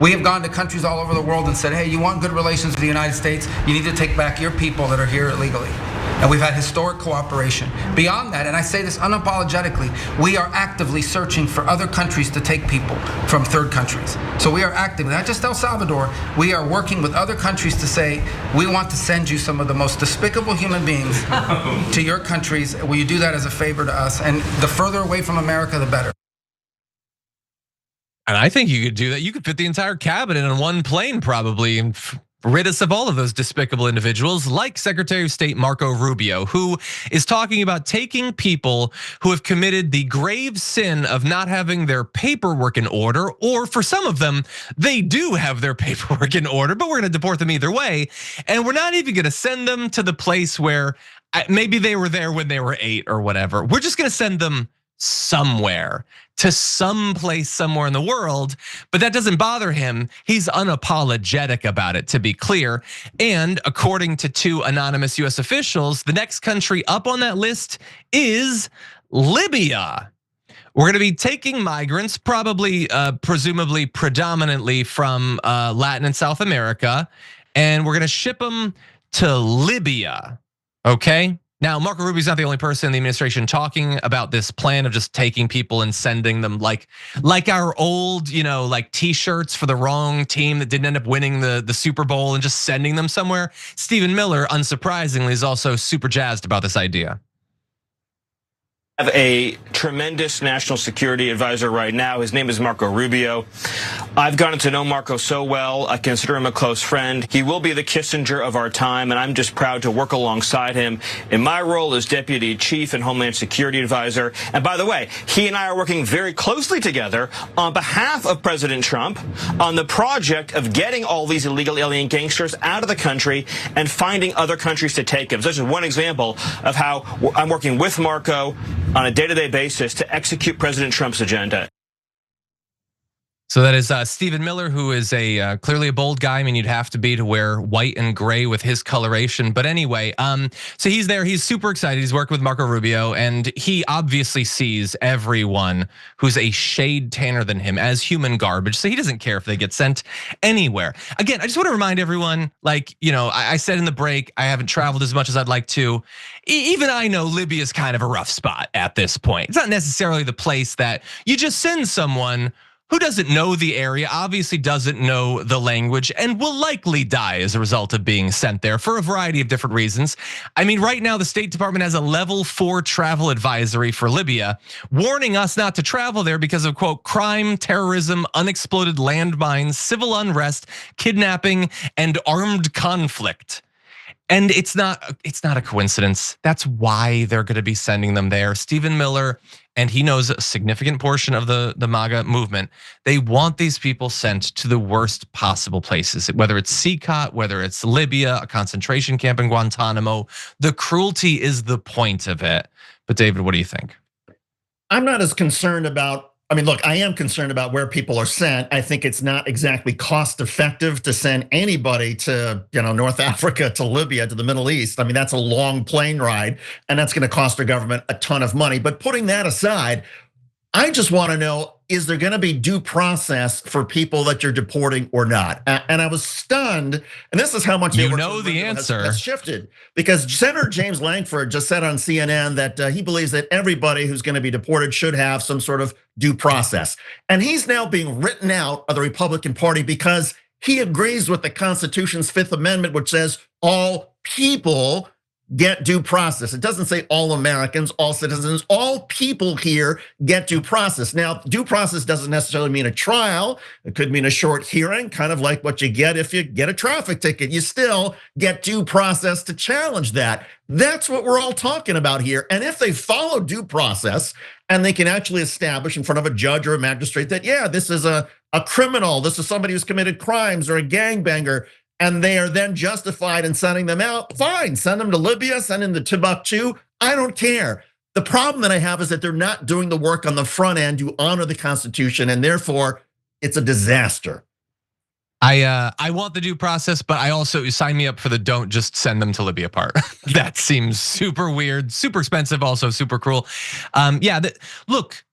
We have gone to countries all over the world and said, hey, you want good relations with the United States? You need to take back your people that are here illegally. And we've had historic cooperation. Beyond that, and I say this unapologetically, we are actively searching for other countries to take people from third countries. So we are actively, not just El Salvador, we are working with other countries to say, we want to send you some of the most despicable human beings to your countries. Will you do that as a favor to us? And the further away from America, the better. And I think you could do that. You could fit the entire cabinet on one plane probably and rid us of all of those despicable individuals like Secretary of State Marco Rubio, who is talking about taking people who have committed the grave sin of not having their paperwork in order, or for some of them, they do have their paperwork in order, but we're gonna deport them either way. And we're not even gonna send them to the place where maybe they were there when they were 8 or whatever. We're just gonna send them somewhere, to some place somewhere in the world, but that doesn't bother him. He's unapologetic about it, to be clear. And according to 2 anonymous US officials, the next country up on that list is Libya. We're gonna be taking migrants, probably, presumably predominantly from Latin and South America, and we're gonna ship them to Libya, okay? Now, Marco Rubio's not the only person in the administration talking about this plan of just taking people and sending them like our old, like T-shirts for the wrong team that didn't end up winning the Super Bowl and just sending them somewhere. Stephen Miller, unsurprisingly, is also super jazzed about this idea. Have a tremendous national security advisor right now. His name is Marco Rubio. I've gotten to know Marco so well. I consider him a close friend. He will be the Kissinger of our time, and I'm just proud to work alongside him in my role as Deputy Chief and Homeland Security Advisor. And by the way, he and I are working very closely together on behalf of President Trump on the project of getting all these illegal alien gangsters out of the country and finding other countries to take them. So this is one example of how I'm working with Marco on a day-to-day basis to execute President Trump's agenda. So that is Stephen Miller, who is clearly a bold guy. I mean, you'd have to be to wear white and gray with his coloration. But anyway, so he's there. He's super excited. He's working with Marco Rubio, and he obviously sees everyone who's a shade tanner than him as human garbage. So he doesn't care if they get sent anywhere. Again, I just want to remind everyone, I said in the break, I haven't traveled as much as I'd like to. Even I know Libya is kind of a rough spot at this point. It's not necessarily the place that you just send someone who doesn't know the area, obviously doesn't know the language, and will likely die as a result of being sent there for a variety of different reasons. I mean, right now the State Department has a level 4 travel advisory for Libya, warning us not to travel there because of, quote, crime, terrorism, unexploded landmines, civil unrest, kidnapping, and armed conflict. And it's not a coincidence. That's why they're gonna be sending them there. Stephen Miller, and he knows a significant portion of the MAGA movement, they want these people sent to the worst possible places, whether it's CCOT, whether it's Libya, a concentration camp in Guantanamo. The cruelty is the point of it. But David, what do you think? I'm not as concerned about, look, I am concerned about where people are sent. I think it's not exactly cost effective to send anybody to, North Africa, to Libya, to the Middle East. That's a long plane ride, and that's gonna cost our government a ton of money. But putting that aside, I just wanna know, is there gonna be due process for people that you're deporting or not? And I was stunned, and this is how much the answer has shifted. Because Senator James Lankford just said on CNN that he believes that everybody who's gonna be deported should have some sort of due process. And he's now being written out of the Republican Party because he agrees with the Constitution's 5th Amendment, which says all people get due process. It doesn't say all Americans, all citizens, all people here get due process. Now, due process doesn't necessarily mean a trial. It could mean a short hearing, kind of like what you get if you get a traffic ticket. You still get due process to challenge that. That's what we're all talking about here. And if they follow due process and they can actually establish in front of a judge or a magistrate that, yeah, this is a criminal, this is somebody who's committed crimes or a gangbanger, and they are then justified in sending them out, fine, send them to Libya, send them to Timbuktu, I don't care. The problem that I have is that they're not doing the work on the front end to honor the Constitution, and therefore it's a disaster. I want the due process, but I also sign me up for the don't just send them to Libya part. That seems super weird, super expensive, also super cruel. Look,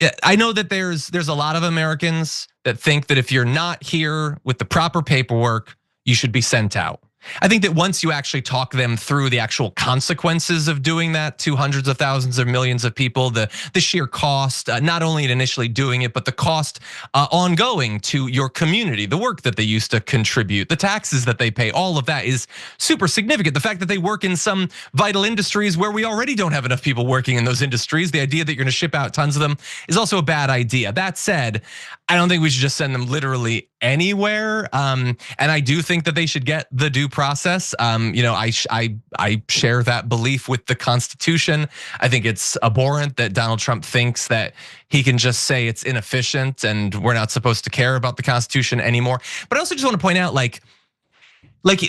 Yeah, I know that there's a lot of Americans that think that if you're not here with the proper paperwork, you should be sent out. I think that once you actually talk them through the actual consequences of doing that to hundreds of thousands or millions of people, the sheer cost, not only in initially doing it, but the cost ongoing to your community, the work that they used to contribute, the taxes that they pay, all of that is super significant. The fact that they work in some vital industries where we already don't have enough people working in those industries, the idea that you're gonna ship out tons of them is also a bad idea. That said, I don't think we should just send them literally anywhere. And I do think that they should get the due process. I share that belief with the Constitution. I think it's abhorrent that Donald Trump thinks that he can just say it's inefficient and we're not supposed to care about the Constitution anymore. But I also just want to point out, like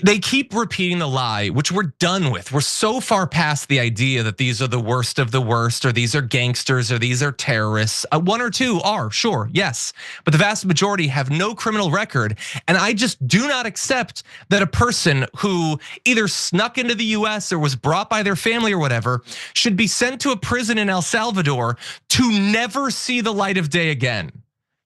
they keep repeating the lie, which we're done with. We're so far past the idea that these are the worst of the worst, or these are gangsters, or these are terrorists. One or two are, sure, yes, but the vast majority have no criminal record. And I just do not accept that a person who either snuck into the US or was brought by their family or whatever should be sent to a prison in El Salvador to never see the light of day again,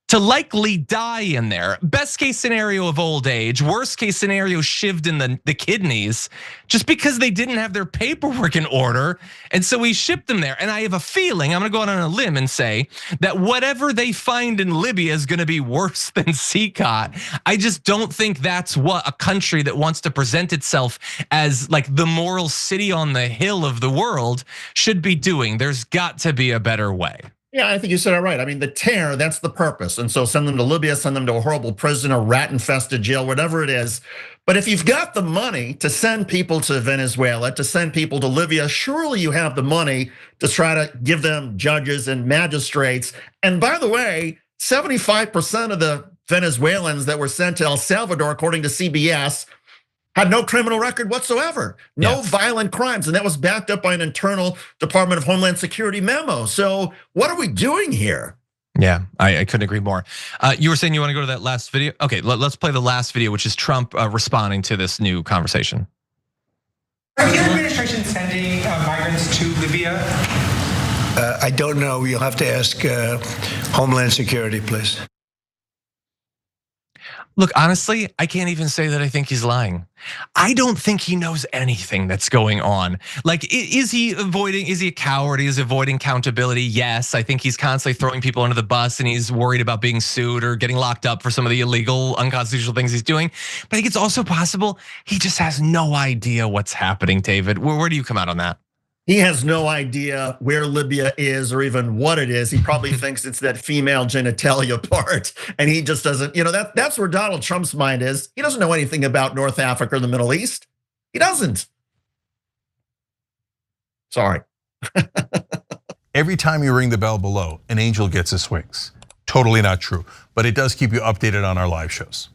to likely die in there. Best case scenario of old age, worst case scenario shivved in the kidneys, just because they didn't have their paperwork in order. And so we shipped them there. And I have a feeling, I'm gonna go out on a limb and say that whatever they find in Libya is gonna be worse than CCOT. I just don't think that's what a country that wants to present itself as like the moral city on the hill of the world should be doing. There's got to be a better way. Yeah, I think you said it right. I mean, the terror, that's the purpose. And so send them to Libya, send them to a horrible prison, a rat-infested jail, whatever it is. But if you've got the money to send people to Venezuela, to send people to Libya, surely you have the money to try to give them judges and magistrates. And by the way, 75% of the Venezuelans that were sent to El Salvador, according to CBS, had no criminal record whatsoever, no violent crimes. And that was backed up by an internal Department of Homeland Security memo. So what are we doing here? Yeah, I couldn't agree more. You were saying you want to go to that last video? Okay, let's play the last video, which is Trump responding to this new conversation. Are your administration sending migrants to Libya? I don't know. You'll have to ask Homeland Security, please. Look, honestly, I can't even say that I think he's lying. I don't think he knows anything that's going on. Like, is he a coward? Is he avoiding accountability? Yes, I think he's constantly throwing people under the bus and he's worried about being sued or getting locked up for some of the illegal, unconstitutional things he's doing. But I think it's also possible he just has no idea what's happening, David. Where do you come out on that? He has no idea where Libya is or even what it is. He probably thinks it's that female genitalia part, and he just doesn't, that's where Donald Trump's mind is. He doesn't know anything about North Africa or the Middle East. He doesn't. Sorry. Every time you ring the bell below, an angel gets his wings. Totally not true, but it does keep you updated on our live shows.